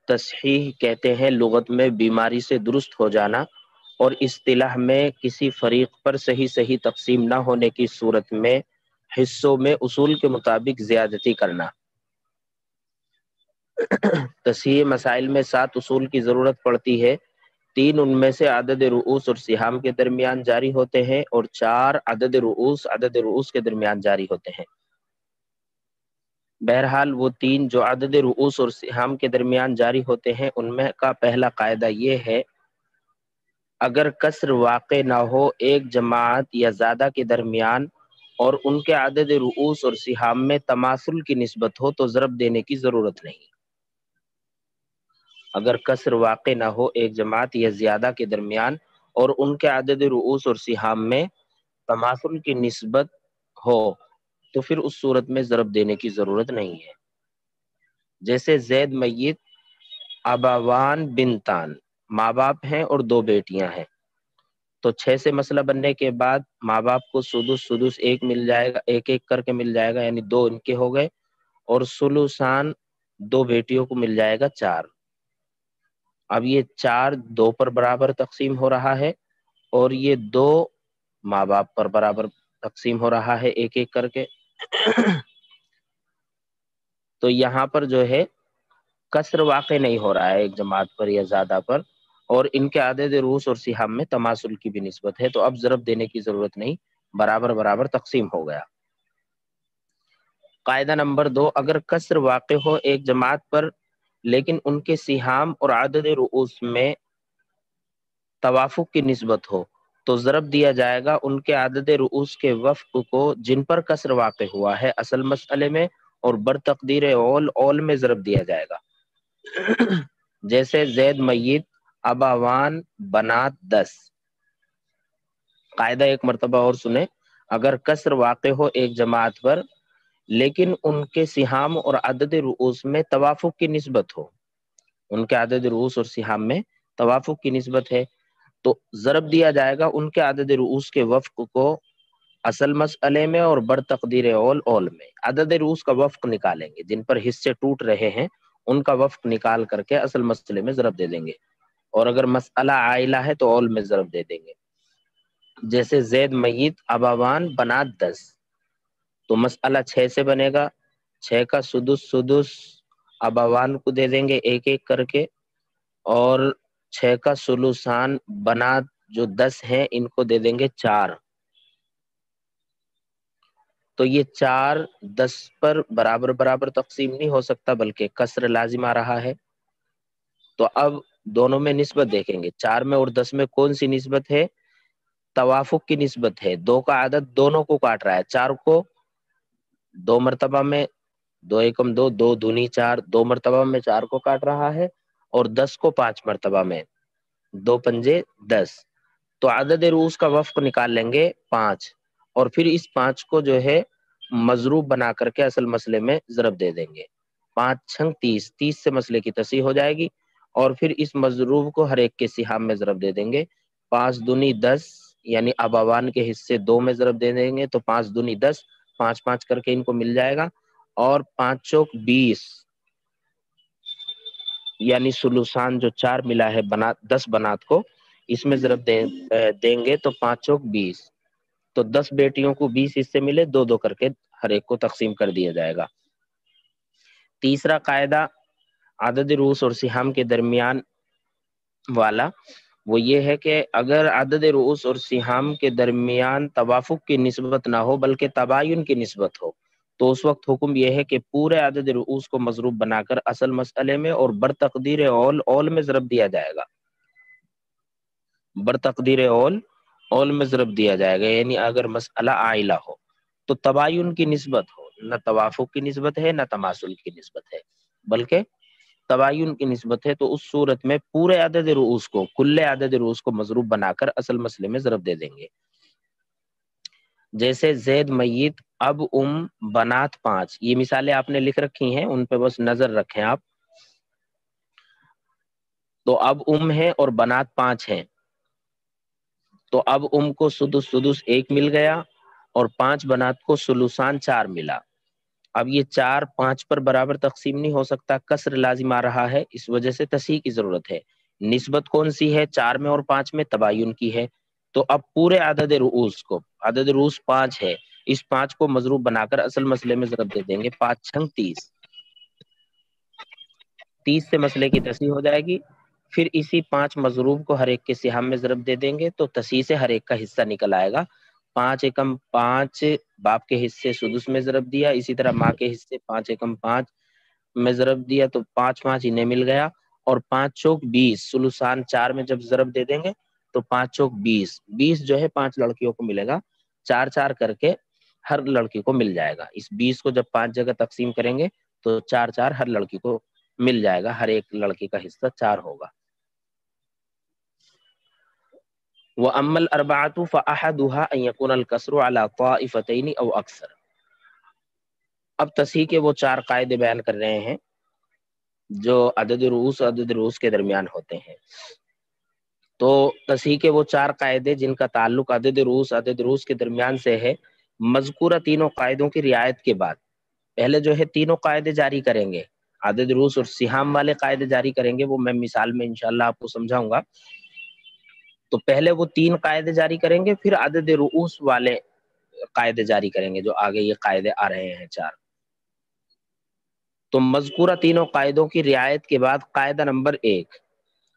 تصحیح کہتے ہیں لغت میں بیماری سے درست ہو جانا، اور اصطلاح میں کسی فریق پر صحیح صحیح تقسیم نہ ہونے کی صورت میں حصوں میں اصول کے مطابق زیادتی کرنا۔ تصحیح مسائل میں 7 اصول کی ضرورت پڑتی ہے، 3 ان میں سے عدد رؤوس اور سہام کے درمیان جاری ہوتے ہیں، اور 4 عدد رؤوس کے درمیان جاری ہوتے ہیں۔ بہرحال وہ 3 جو عدد رؤوس اور سہام کے درمیان جاری ہوتے ہیں، ان میں کا پہلا قاعدہ یہ ہے، اگر کسر واقع نہ ہو ایک جماعت یا زیادہ کے درمیان اور ان کے عدد رؤوس اور سہام میں تماثل کی نسبت ہو تو ضرب دینے کی ضرورت نہیں۔ اگر کسر واقع نہ ہو ایک جماعت یا زیادہ کے درمیان اور ان کے عدد رؤوس اور سہام میں تماثل کی نسبت ہو تو پھر اس صورت میں ضرب دینے کی ضرورت نہیں ہے۔ جیسے زید میت، اباوان بنتان، ماں باپ ہیں اور 2 بیٹیاں ہیں، تو 6 سے مسئلہ بننے کے بعد ماں باپ کو سدس ایک مل جائے گا، ایک ایک کر کے مل جائے گا، یعنی 2 ان کے ہو گئے، اور سلوسان 2 بیٹیوں کو مل جائے گا 4۔ اب یہ 4 2 پر برابر تقسیم ہو رہا ہے، اور یہ 2 ماں باپ پر برابر تقسیم ہو رہا ہے ایک ایک کر کے۔ تو یہاں پر جو ہے کسر واقع نہیں ہو رہا ہے ایک جماعت پر یا زیادہ پر، اور ان کے عدد رؤوس اور سہام میں تماثل کی بھی نسبت ہے، تو اب ضرب دینے کی ضرورت نہیں، برابر برابر تقسیم ہو گیا۔ قاعدہ نمبر 2، اگر کسر واقع ہو ایک جماعت پر لیکن ان کے سہام اور عدد رؤوس میں توافق کی نسبت ہو تو ضرب دیا جائے گا ان کے عدد رؤوس کے وفق کو جن پر کسر واقع ہوا ہے اصل مسئلے میں، اور بر تقدیر اول میں ضرب دیا جائے گا۔ جیسے زید میت، اباوان بنات 10۔ قاعدہ ایک مرتبہ اور سنیں، اگر کسر واقع ہو ایک جماعت پر لیکن ان کے سہام اور عدد رؤوس میں توافق کی نسبت ہو، ان کے عدد رؤوس اور سہام میں توافق کی نسبت ہے، تو ضرب دیا جائے گا ان کے عدد رؤوس کے وفق کو اصل مسئلے میں اور بر تقدیر اول میں۔ عدد رؤوس کا وفق نکالیں گے، جن پر حصے ٹوٹ رہے ہیں ان کا وفق نکال کر کے اصل مسئلے میں ضرب دے دیں گے، اور اگر مسئلہ عائلہ ہے تو اول میں ضرب دے دیں گے۔ جیسے زید میت، اباوان بنات 10، تو مسئلہ 6 سے بنے گا، 6 کا سدس اباوان کو دے دیں گے ایک ایک کر کے، اور 6 کا سلوسان بنات جو 10 ہیں ان کو دے دیں گے 4۔ تو یہ 4 10 پر برابر برابر تقسیم نہیں ہو سکتا بلکہ کسر لازم آ رہا ہے، تو اب دونوں میں نسبت دیکھیں گے، 4 میں اور 10 میں کون سی نسبت ہے؟ توافق کی نسبت ہے، 2 کا عدد دونوں کو کاٹ رہا ہے، 4 کو 2 مرتبہ میں، 2 ایکم 2، 2 دونی 4، 2 مرتبہ میں 4 کو کاٹ رہا ہے، اور 10 کو 5 مرتبہ میں، 2 پنجے 10، تو عدد رؤوس کا وفق نکال لیں گے 5، اور پھر اس 5 کو جو ہے مضروب بنا کر کے اصل مسئلے میں ضرب دے دیں گے، 5 چھنگ 30، 30 سے مسئلے کی تصحیح ہو جائے گی، اور پھر اس مضروب کو ہر ایک کے سہام میں ضرب دے دیں گے، 5 دونی 10، یعنی اباوان کے حصے 2 میں ضرب دے دیں گے، تو 5 دونی 10، 5 5 کر کے ان کو مل جائے گا، اور 5 چوک 20، یعنی سلوسان جو 4 ملا ہے بنات 10 بنات کو اس میں ضرب دیں گے، تو 5 چوک 20، تو 10 بیٹیوں کو 20 حصے ملے، 2 2 کر کے ہر ایک کو تقسیم کر دیا جائے گا۔ تیسرا قاعدہ عدد رؤوس اور سہام کے درمیان والا وہ یہ ہے کہ اگر عدد رؤوس اور سہام کے درمیان توافق کی نسبت نہ ہو بلکہ تباین کی نسبت ہو تو اس وقت حکم یہ ہے کہ پورے عدد رؤوس کو مضروب بنا کر اصل مسئلے میں اور بر تقدیر اول میں ضرب دیا جائے گا، بر تقدیر اول میں ضرب دیا جائے گا، یعنی اگر مسئلہ عائلہ ہو تو تباین کی نسبت ہو، نہ توافق کی نسبت ہے نہ تماثل کی نسبت ہے بلکہ تباین کی نسبت ہے، تو اس صورت میں پورے عدد رؤوس کو، کل عدد رؤوس کو مضروب بنا کر اصل مسئلے میں ضرب دے دیں گے۔ جیسے زید میت، اب بنات 5، یہ مثالیں آپ نے لکھ رکھی ہیں، ان پہ بس نظر رکھیں آپ۔ تو اب ہے اور بنات 5 ہیں، تو اب کو سدس 1 مل گیا، اور 5 بنات کو سلوسان 4 ملا، اب یہ 4 5 پر برابر تقسیم نہیں ہو سکتا، کسر لازم آ رہا ہے، اس وجہ سے تصحیح کی ضرورت ہے۔ نسبت کون سی ہے؟ 4 میں اور 5 میں تباین کی ہے۔ تو اب پورے عدد رؤوس کو، عدد رؤوس 5 ہے، اس 5 کو مضروب بنا کر اصل مسئلے میں ضرب دے دیں گے، 5 چھنگ 30، 30 سے مسئلے کی تصحیح ہو جائے گی۔ پھر اسی 5 مضروب کو ہر ایک کے سہام میں ضرب دے دیں گے تو تصحیح سے ہر ایک کا حصہ نکل آئے گا۔ 5 ایکم 5 باپ کے حصے سدس میں ضرب دیا، اسی طرح ماں کے حصے 5 ایکم 5 میں ضرب دیا تو 5 5 انہیں مل گیا، اور 5 چوک 20 سلوسان 4 میں جب ضرب دے دیں گے تو 5 چوک 20، 20 جو ہے 5 لڑکیوں کو ملے گا، 4 4 کر کے ہر لڑکی کو مل جائے گا۔ اس 20 کو جب 5 جگہ تقسیم کریں گے تو 4 4 ہر لڑکی کو مل جائے گا، ہر ایک لڑکی کا حصہ 4 ہوگا۔ وَأَمَّا الْأَرْبَعَةُ فَأَحَدُهَا أَن يَكُونَ الْكَسْرُ عَلَى طَائِفَتَيْنِ أَوْ أَكْثَرَ۔ اب تصحیح کے وہ 4 قاعدے بیان کر رہے ہیں جو عدد رؤوس اور عدد رؤوس کے درمیان ہوتے ہیں۔ تو تصحیح کے وہ 4 قاعدے جن کا تعلق عدد رؤوس کے درمیان سے ہے، مذکورہ تینوں قاعدوں کی رعایت کے بعد پہلے جو ہے تینوں قاعدے جاری کریں گے، عدد رؤوس اور سہام والے قاعدے جاری کریں گے، وہ میں مثال میں انشاءاللہ آپ کو سمجھاؤں گا۔ تو پہلے وہ 3 قاعدے جاری کریں گے، پھر عدد رؤوس والے قاعدے جاری کریں گے جو آگے یہ قاعدے آ رہے ہیں 4۔ تو مذکورہ تینوں قاعدوں کی رعایت کے بعد قاعدہ نمبر 1،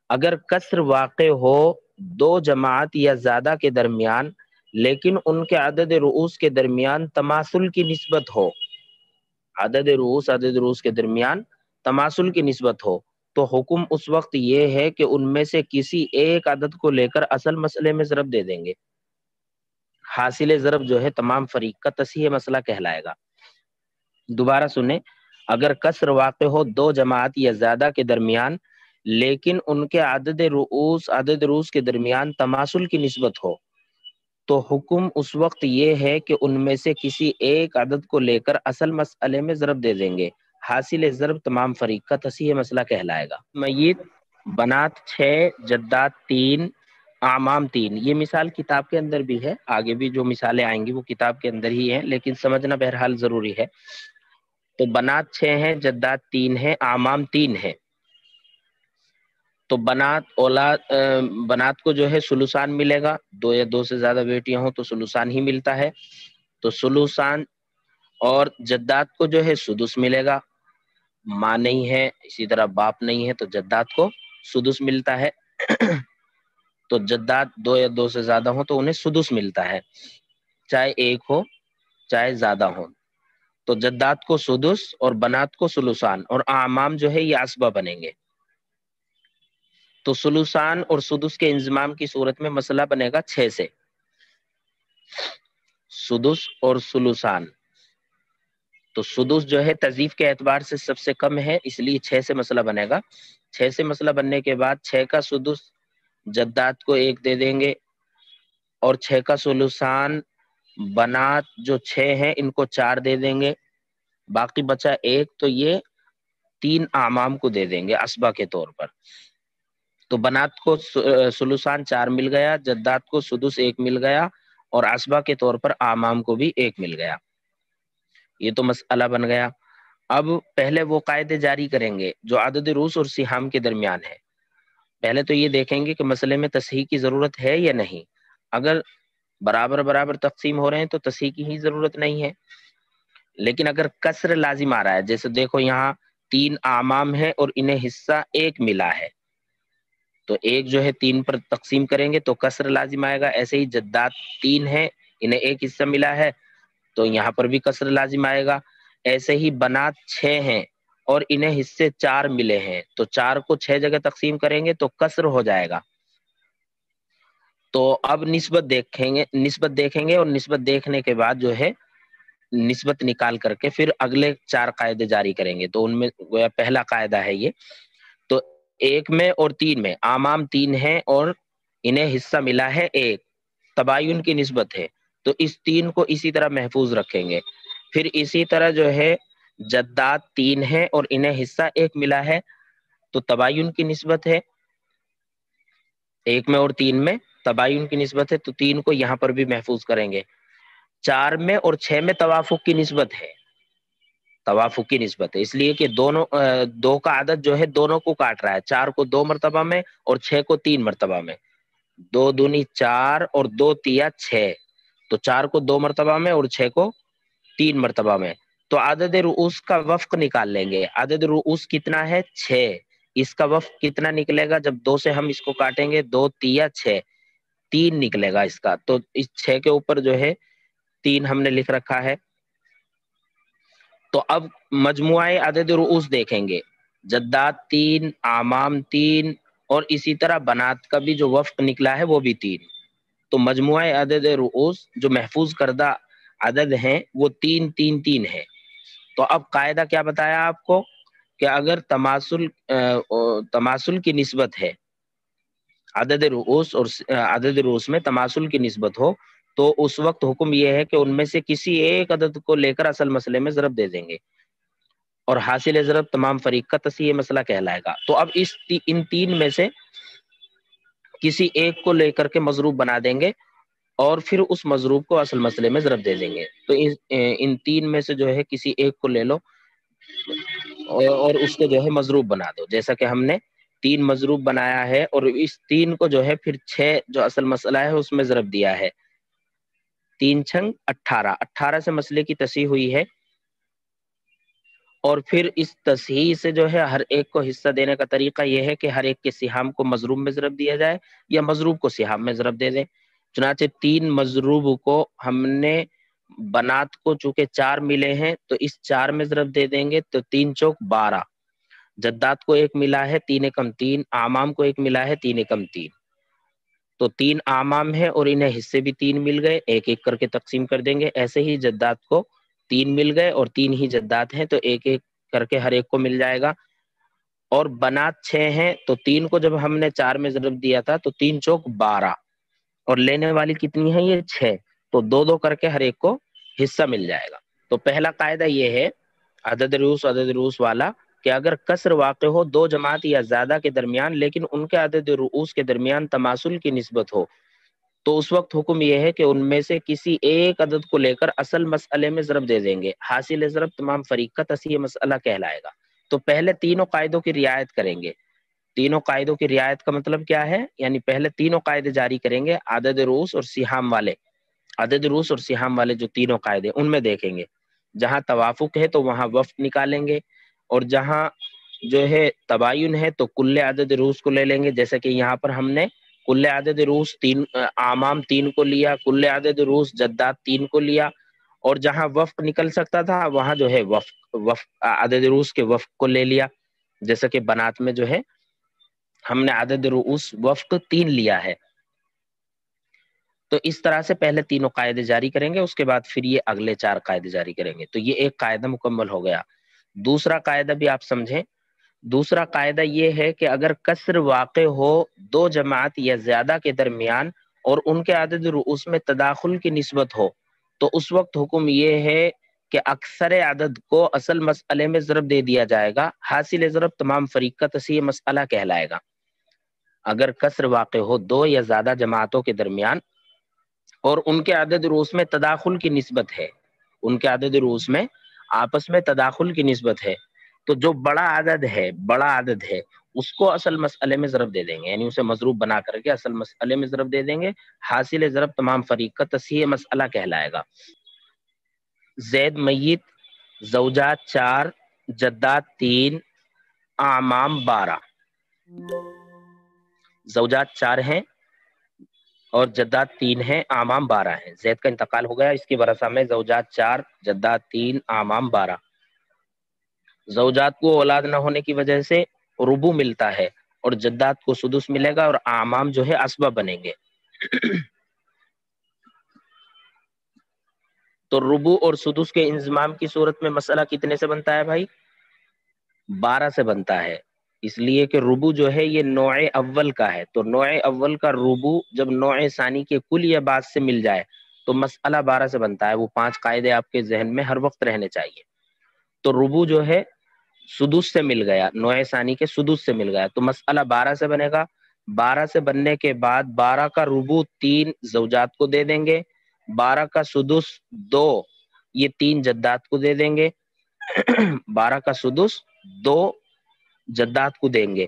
اگر کسر واقع ہو 2 جماعت یا زیادہ کے درمیان لیکن ان کے عدد رؤوس کے درمیان تماثل کی نسبت ہو، عدد رؤوس کے درمیان تماثل کی نسبت ہو، تو حکم اس وقت یہ ہے کہ ان میں سے کسی ایک عدد کو لے کر اصل مسئلے میں ضرب دے دیں گے۔ حاصل ضرب جو ہے تمام فریق کا تصحیح مسئلہ کہلائے گا۔ دوبارہ سنیں، اگر کسر واقع ہو 2 جماعت یا زیادہ کے درمیان لیکن ان کے عدد رؤوس کے درمیان تماثل کی نسبت ہو، تو حکم اس وقت یہ ہے کہ ان میں سے کسی ایک عدد کو لے کر اصل مسئلے میں ضرب دے دیں گے۔ حاصل ضرب تمام فریق کا تصحیح مسئلہ کہلائے گا۔ میت، بنات 6، جدات 3، اعمام 3، یہ مثال کتاب کے اندر بھی ہے، آگے بھی جو مثالیں آئیں گی وہ کتاب کے اندر ہی ہیں، لیکن سمجھنا بہرحال ضروری ہے۔ تو بنات 6 ہیں، جدات 3 ہیں، اعمام 3 ہیں۔ تو بنات کو جو ہے سلوسان ملے گا، 2 یا 2 سے زیادہ بیٹیاں ہوں تو سلوسان ہی ملتا ہے، تو سلوسان۔ اور جدات کو جو ہے سدس ملے گا، ماں نہیں ہے اسی طرح باپ نہیں ہے تو جدات کو سدس ملتا ہے۔ تو جدات 2 یا 2 سے زیادہ ہوں تو انہیں سدس ملتا ہے، چاہے ایک ہو چاہے زیادہ ہو۔ تو جدات کو سدس اور بنات کو سلوسان، اور اعمام جو ہے یہ عصبہ بنیں گے۔ تو سلوسان اور سدس کے انضمام کی صورت میں مسئلہ بنے گا 6 سے، سدس اور سلوسان۔ تو سدس جو ہے تضیف کے اعتبار سے سب سے کم ہے، اس لیے 6 سے مسئلہ بنے گا۔ 6 سے مسئلہ بننے کے بعد 6 کا سدس جدات کو 1 دے دیں گے، اور 6 کا سلوسان بنات جو 6 ہیں ان کو 4 دے دیں گے، باقی بچا 1، تو یہ 3 اعمام کو دے دیں گے عصبہ کے طور پر۔ تو بنات کو سلوسان 4 مل گیا، جدات کو سدس 1 مل گیا، اور عصبہ کے طور پر اعمام کو بھی 1 مل گیا۔ یہ تو مسئلہ بن گیا۔ اب پہلے وہ قاعدے جاری کریں گے جو عدد رؤوس اور سہام کے درمیان ہے۔ پہلے تو یہ دیکھیں گے کہ مسئلے میں تصحیح کی ضرورت ہے یا نہیں۔ اگر برابر تقسیم ہو رہے ہیں تو تصحیح کی ہی ضرورت نہیں ہے، لیکن اگر کسر لازم آ رہا ہے، جیسے دیکھو یہاں 3 اعمام ہے اور انہیں حصہ 1 ملا ہے، تو 1 جو ہے 3 پر تقسیم کریں گے تو کسر لازم آئے گا۔ ایسے ہی جدات 3 ہے، انہیں 1 حصہ ملا ہے تو یہاں پر بھی کسر لازم آئے گا۔ ایسے ہی بنات 6 ہیں اور انہیں حصے 4 ملے ہیں، تو 4 کو 6 جگہ تقسیم کریں گے تو کسر ہو جائے گا۔ تو اب نسبت دیکھیں گے اور نسبت دیکھنے کے بعد جو ہے نسبت نکال کر کے پھر اگلے 4 قاعدے جاری کریں گے۔ تو ان میں گویا پہلا قاعدہ ہے یہ۔ تو 1 میں اور 3 میں اعمام 3 ہیں اور انہیں حصہ ملا ہے 1، تباین کی نسبت ہے، تو اس 3 کو اسی طرح محفوظ رکھیں گے۔ پھر اسی طرح جو ہے جدات 3 ہیں اور انہیں حصہ 1 ملا ہے، تو تباین کی نسبت ہے، 1 میں اور 3 میں تباین کی نسبت ہے، تو 3 کو یہاں پر بھی محفوظ کریں گے۔ 4 میں اور 6 میں توافق کی نسبت ہے، توافق کی نسبت ہے، اس لیے کہ دونوں دو کا عدد جو ہے دونوں کو کاٹ رہا ہے، 4 کو 2 مرتبہ میں اور 6 کو 3 مرتبہ میں، 2 دونی 4 اور 2 تیا 6، تو 4 کو 2 مرتبہ میں اور 6 کو 3 مرتبہ میں، تو عدد رؤوس کا وفق نکال لیں گے۔ عدد رؤوس کتنا ہے؟ 6، اس کا وفق کتنا نکلے گا؟ جب 2 سے ہم اس کو کاٹیں گے، 2 تیا 6، 3 نکلے گا اس کا، تو اس 6 کے اوپر جو ہے 3 ہم نے لکھ رکھا ہے۔ تو اب مجموعہ عدد رؤوس دیکھیں گے، جدات 3، اعمام 3 اور اسی طرح بنات کا بھی جو وفق نکلا ہے وہ بھی 3، تو مجموعہ عدد رؤوس جو محفوظ کردہ عدد ہیں وہ 3 3 3 ہے۔ تو اب قاعدہ کیا بتایا آپ کو کہ اگر تماثل کی نسبت ہے، عدد رؤوس اور عدد رؤوس میں تماثل کی نسبت ہو، تو اس وقت حکم یہ ہے کہ ان میں سے کسی ایک عدد کو لے کر اصل مسئلے میں ضرب دے دیں گے، اور حاصل ضرب تمام فریق کا تصحیح مسئلہ کہلائے گا۔ تو اب ان 3 میں سے کسی ایک کو لے کر کے مضروب بنا دیں گے اور پھر اس مضروب کو اصل مسئلے میں ضرب دے دیں گے۔ تو ان 3 میں سے جو ہے کسی ایک کو لے لو اور اس کو جو ہے مضروب بنا دو، جیسا کہ ہم نے 3 مضروب بنایا ہے، اور اس 3 کو جو ہے پھر 6 جو اصل مسئلہ ہے اس میں ضرب دیا ہے، 3 چھنگ 18، 18 سے مسئلے کی تصحیح ہوئی ہے، اور پھر اس تصحیح سے جو ہے ہر ایک کو حصہ دینے کا طریقہ یہ ہے کہ ہر ایک کے سہام کو مضروب میں ضرب دیا جائے یا مضروب کو سہام میں ضرب دے دیں۔ چنانچہ 3 مضروب کو ہم نے بنات کو چونکہ 4 ملے ہیں تو اس 4 میں ضرب دے دیں گے، تو 3 چوک 12، جدات کو 1 ملا ہے 3 × 3، اعمام کو 1 ملا ہے 3 × 3، تو 3 اعمام ہے اور انہیں حصے بھی 3 مل گئے، ایک ایک کر کے تقسیم کر دیں گے۔ ایسے ہی جدات کو 3 مل گئے اور 3 ہی جدات ہیں تو ایک ایک کر کے ہر ایک کو مل جائے گا، اور بنات 6 ہیں تو 3 کو جب ہم نے 4 میں ضرب دیا تھا تو 3 چوک 12، اور لینے والی کتنی ہے؟ یہ 6، تو 2 2 کر کے ہر ایک کو حصہ مل جائے گا۔ تو پہلا قاعدہ یہ ہے عدد رؤوس والا کہ اگر کسر واقع ہو 2 جماعت یا زیادہ کے درمیان لیکن ان کے عدد رؤوس کے درمیان تماثل کی نسبت ہو، تو اس وقت حکم یہ ہے کہ ان میں سے کسی ایک عدد کو لے کر اصل مسئلے میں ضرب دے دیں گے، حاصل ضرب تمام فریق کا تصحیح مسئلہ کہلائے گا۔ تو پہلے تینوں قاعدوں کی رعایت کریں گے۔ تینوں قاعدوں کی رعایت کا مطلب کیا ہے؟ یعنی پہلے تینوں قاعدے جاری کریں گے، عدد رؤوس اور سہام والے، عدد رؤوس اور سہام والے جو تینوں قاعدے ان میں دیکھیں گے، جہاں توافق ہے تو وہاں وفق نکالیں گے، اور جہاں جو ہے تباین ہے تو کل عدد رؤوس کو لے لیں گے، جیسے کہ یہاں پر ہم نے کل عدد رؤوس 3 اعمام 3 کو لیا، کل عدد رؤوس جدات 3 کو لیا، اور جہاں وفق نکل سکتا تھا وہاں جو ہے وفق عدد رؤوس کے وفق کو لے لیا، جیسے کہ بنات میں جو ہے ہم نے عدد رؤوس وفق 3 لیا ہے۔ تو اس طرح سے پہلے تینوں قاعدے جاری کریں گے، اس کے بعد پھر یہ اگلے 4 قاعدے جاری کریں گے۔ تو یہ ایک قاعدہ مکمل ہو گیا۔ دوسرا قاعدہ بھی آپ سمجھیں، دوسرا قاعدہ یہ ہے کہ اگر کسر واقع ہو 2 جماعت یا زیادہ کے درمیان اور ان کے عدد رؤوس میں تداخل کی نسبت ہو، تو اس وقت حکم یہ ہے کہ اکثر عدد کو اصل مسئلے میں ضرب دے دیا جائے گا، حاصل ضرب تمام فریق کا تصحیح مسئلہ کہلائے گا۔ اگر کسر واقع ہو 2 یا زیادہ جماعتوں کے درمیان اور ان کے عدد رؤوس میں تداخل کی نسبت ہے، ان کے عدد رؤوس میں آپس میں تداخل کی نسبت ہے، تو جو بڑا عدد ہے اس کو اصل مسئلے میں ضرب دے دیں گے، یعنی اسے مضروب بنا کر کے اصل مسئلے میں ضرب دے دیں گے، حاصل ضرب تمام فریق کا تصحیح مسئلہ کہلائے گا۔ زید میت، زوجات 4، جدات 3، اعمام 12، زوجات 4 ہیں اور جدات 3 ہیں، اعمام 12 ہیں۔ زید کا انتقال ہو گیا، اس کی ورثہ میں زوجات 4، جدات 3، اعمام 12۔ زوجات کو اولاد نہ ہونے کی وجہ سے ربع ملتا ہے اور جدات کو سدس ملے گا، اور اعمام جو ہے اسبہ بنیں گے۔ تو ربع اور سدس کے انضمام کی صورت میں مسئلہ کتنے سے بنتا ہے بھائی؟ 12 سے بنتا ہے، اس لیے کہ ربع جو ہے یہ نوع اول کا ہے، تو نوع اول کا ربع جب نوع ثانی کے کل یا بعض سے مل جائے تو مسئلہ 12 سے بنتا ہے۔ وہ 5 قاعدے آپ کے ذہن میں ہر وقت رہنے چاہیے۔ تو ربع جو ہے سدس سے مل گیا، نوع ثانی کے سدس سے مل گیا، تو مسئلہ 12 سے بنے گا۔ 12 سے بننے کے بعد 12 کا ربع 3 زوجات کو دے دیں گے، 12 کا سدس 2 یہ 3 جدات کو دے دیں گے، 12 کا سدس 2 جدات کو دیں گے،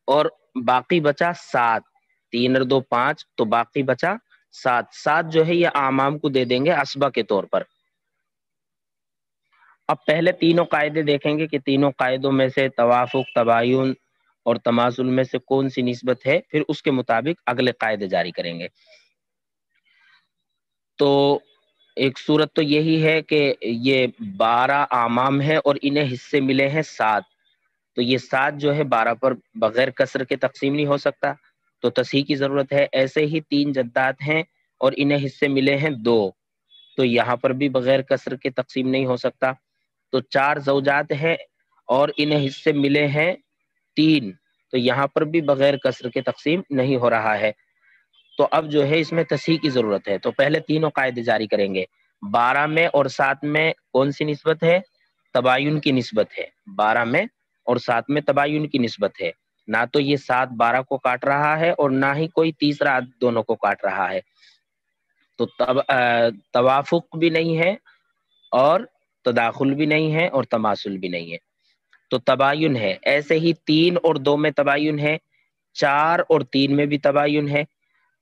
اور باقی بچا 7، 3 اور 2 5، تو باقی بچا 7 جو ہے یہ اعمام کو دے دیں گے اسبہ کے طور پر۔ اب پہلے تینوں قاعدے دیکھیں گے کہ تینوں قاعدوں میں سے توافق، تباین اور تماثل میں سے کون سی نسبت ہے، پھر اس کے مطابق اگلے قاعدے جاری کریں گے۔ تو ایک صورت تو یہی ہے کہ یہ 12 اعمام ہے اور انہیں حصے ملے ہیں 7، تو یہ 7 جو ہے 12 پر بغیر کسر کے تقسیم نہیں ہو سکتا، تو تصحیح کی ضرورت ہے۔ ایسے ہی 3 جدات ہیں اور انہیں حصے ملے ہیں 2، تو یہاں پر بھی بغیر کسر کے تقسیم نہیں ہو سکتا۔ تو 4 زوجات ہیں اور انہیں حصے ملے ہیں 3، تو یہاں پر بھی بغیر کسر کے تقسیم نہیں ہو رہا ہے۔ تو اب جو ہے اس میں تصحیح کی ضرورت ہے، تو پہلے تینوں قاعدے جاری کریں گے۔ 12 میں اور 7 میں کون سی نسبت ہے؟ تباین کی نسبت ہے۔ 12 میں اور 7 میں تباین کی نسبت ہے، نہ تو یہ 7 12 کو کاٹ رہا ہے اور نہ ہی کوئی تیسرا عدد دونوں کو کاٹ رہا ہے، تو توافق بھی نہیں ہے اور تداخل بھی نہیں ہے اور تماثل بھی نہیں ہے، تو تباین ہے۔ ایسے ہی 3 اور 2 میں تباین ہے، 4 اور 3 میں بھی تباین ہے۔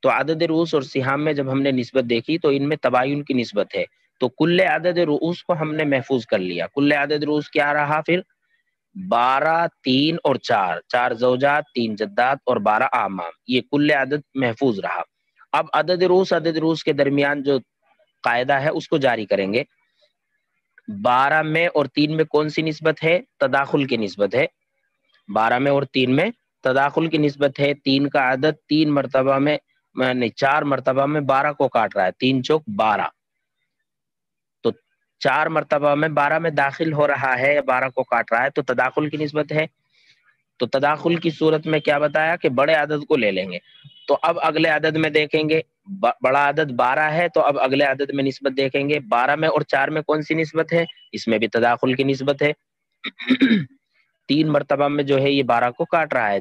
تو عدد رؤوس اور سہام میں جب ہم نے نسبت دیکھی تو ان میں تباین کی نسبت ہے، تو کل عدد رؤوس کو ہم نے محفوظ کر لیا۔ کل عدد رؤوس کیا رہا پھر؟ 12، 3 اور 4، 4 زوجات، 3 جدات اور 12 اعمام، یہ کل عدد محفوظ رہا۔ اب عدد رؤوس کے درمیان جو قاعدہ ہے اس کو جاری کریں گے۔ 12 میں اور 3 میں کون سی نسبت ہے؟ تداخل کی نسبت ہے۔ 12 میں اور 3 میں تداخل کی نسبت ہے۔ 3 کا عدد 3 مرتبہ میں نہیں 4 مرتبہ میں 12 کو کاٹ رہا ہے، 3 چوک 12، تو 4 مرتبہ میں 12 میں داخل ہو رہا ہے یا 12 کو کاٹ رہا ہے، تو تداخل کی نسبت ہے۔ تو تداخل کی صورت میں کیا بتایا کہ بڑے عدد کو لے لیں گے۔ تو اب اگلے عدد میں دیکھیں گے، بڑا عدد 12 ہے، تو اب اگلے عدد میں نسبت دیکھیں گے۔ 12 میں اور 4 میں کون سی نسبت ہے؟ اس میں بھی تداخل کی نسبت ہے۔ 3 مرتبہ میں جو ہے یہ 12 کو کاٹ رہا ہے،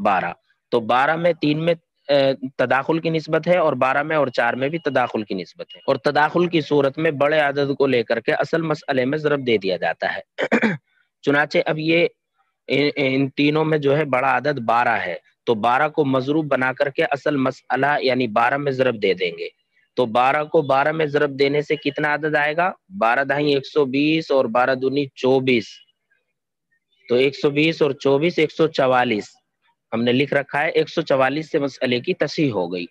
12، تو 12 میں 3 میں تداخل کی نسبت ہے اور 12 میں اور 4 میں بھی تداخل کی نسبت ہے، اور تداخل کی صورت میں بڑے عدد کو لے کر کے اصل مسئلے میں ضرب دے دیا جاتا ہے۔ چنانچہ اب یہ ان تینوں میں جو ہے بڑا عدد 12 ہے، تو 12 کو مضروب بنا کر کے اصل مسئلہ یعنی 12 میں ضرب دے دیں گے۔ تو 12 کو 12 میں ضرب دینے سے کتنا عدد آئے گا؟ 12 دہی 120 اور 12 دونی 24، تو 120 اور 24 144 ہم نے لکھ رکھا ہے۔ 144 سے مسئلے کی تصحیح ہو گئی۔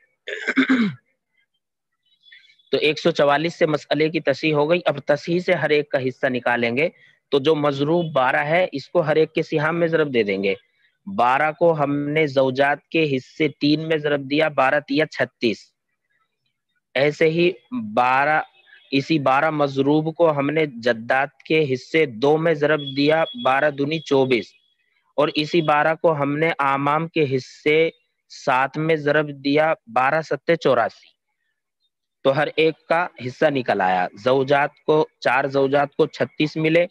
تو 144 سے مسئلے کی تصحیح ہو گئی۔ اب تصحیح سے ہر ایک کا حصہ نکالیں گے، تو جو مضروب 12 ہے اس کو ہر ایک کے سہام میں ضرب دے دیں گے۔ 12 کو ہم نے زوجات کے حصے 3 میں ضرب دیا، 12 تیا 36۔ ایسے ہی 12 مضروب کو ہم نے جدات کے حصے 2 میں ضرب دیا، 12 دونی 24، اور اسی 12 کو ہم نے اعمام کے حصے 7 میں ضرب دیا، 12 ستے 84، تو ہر ایک کا حصہ نکل آیا۔ زوجات کو 4 زوجات کو 36 ملے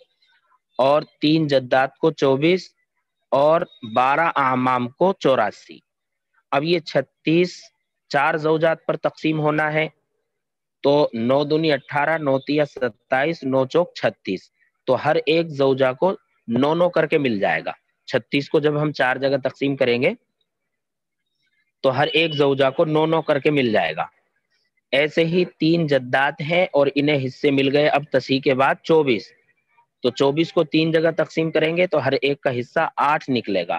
اور 3 جدات کو 24 اور 12 اعمام کو 84۔ اب یہ 36 4 زوجات پر تقسیم ہونا ہے، تو 9 دونی 18، 9 تیا 27، 9 چوک 36، تو ہر ایک زوجہ کو 9 9 کر کے مل جائے گا۔ 36 کو جب ہم 4 جگہ تقسیم کریں گے تو ہر ایک زوجہ کو 9 9 کر کے مل جائے گا۔ ایسے ہی 3 جدات ہیں اور انہیں حصے مل گئے اب تصحیح کے بعد 24، تو 24 کو 3 جگہ تقسیم کریں گے تو ہر ایک کا حصہ 8 نکلے گا۔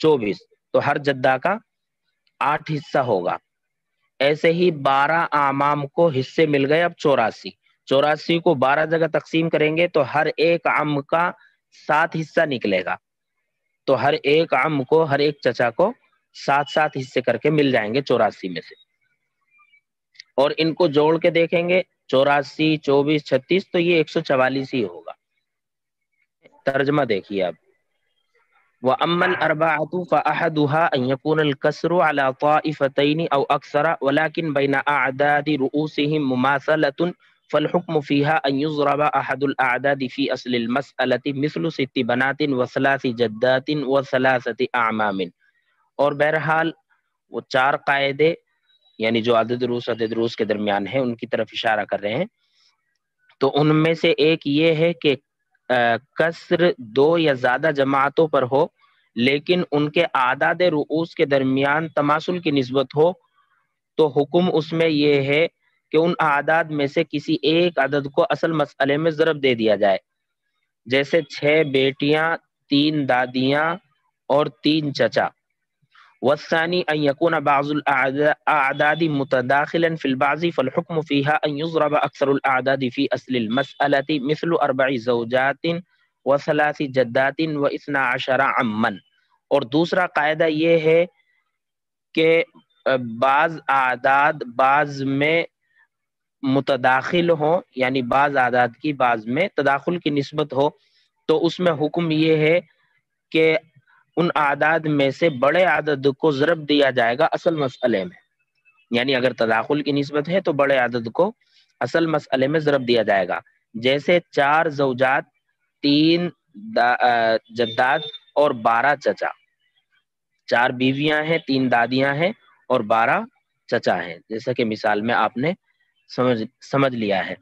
24، تو ہر جدہ کا 8 حصہ ہوگا۔ ایسے ہی 12 اعمام کو حصے مل گئے اب 84، 84 کو 12 جگہ تقسیم کریں گے تو ہر ایک عم کا 7 حصہ نکلے گا، تو ہر ایک عم کو ہر ایک چچا کو 7 7 حصے کر کے مل جائیں گے 84 میں سے، اور ان کو جوڑ کے دیکھیں گے 84 24 36، تو یہ 144 ہی ہوگا۔ ترجمہ دیکھیے اب، وَأَمَّا الْأَرْبَعَةُ فَأَحَدُهَا أَنْ يَكُونَ الْكَسْرُ عَلَى طَائِفَتَيْنِ أَوْ أَكْثَرَ وَلَكِنْ بَيْنَ أَعْدَادِ رُؤُوسِهِمْ مُمَاثَلَةٌ فَالْحُكْمُ فِيهَا أَنْ يُضْرَبَ أَحَدُ الْأَعْدَادِ فِي أَصْلِ الْمَسْأَلَةِ مِثْلُ 6 بنات و3 جدات و3 أعمام۔ اور بہرحال وہ 4 قاعدے یعنی جو عدد روس کے درمیان ہے ان کی طرف اشارہ کر رہے ہیں. تو ان میں سے ایک یہ ہے کہ کسر دو یا زیادہ جماعتوں پر ہو لیکن ان کے اعداد رؤوس کے درمیان تماثل کی نسبت ہو، تو حکم اس میں یہ ہے کہ ان اعداد میں سے کسی ایک عدد کو اصل مسئلے میں ضرب دے دیا جائے، جیسے 6 بیٹیاں، 3 دادیاں اور 3 چچا. والثاني أن يكون بعض الأعداد متداخلا في البعض فالحكم فيها أن يضرب أكثر الأعداد في أصل المسألة مثل 4 زوجات و3 جدات و12 عما. اور دوسرا قاعدہ یہ ہے کہ بعض اعداد بعض میں متداخل ہوں، یعنی بعض اعداد کی بعض میں تداخل کی نسبت ہو، تو اس میں حکم یہ ہے کہ ان اعداد میں سے بڑے عدد کو ضرب دیا جائے گا اصل مسئلے میں. یعنی اگر تداخل کی نسبت ہے تو بڑے عدد کو اصل مسئلے میں ضرب دیا جائے گا، جیسے 4 زوجات، 3 جدات اور 12 چچا. 4 بیویاں ہیں، 3 دادیاں ہیں اور 12 چچا ہیں، جیسا کہ مثال میں آپ نے سمجھ لیا ہے.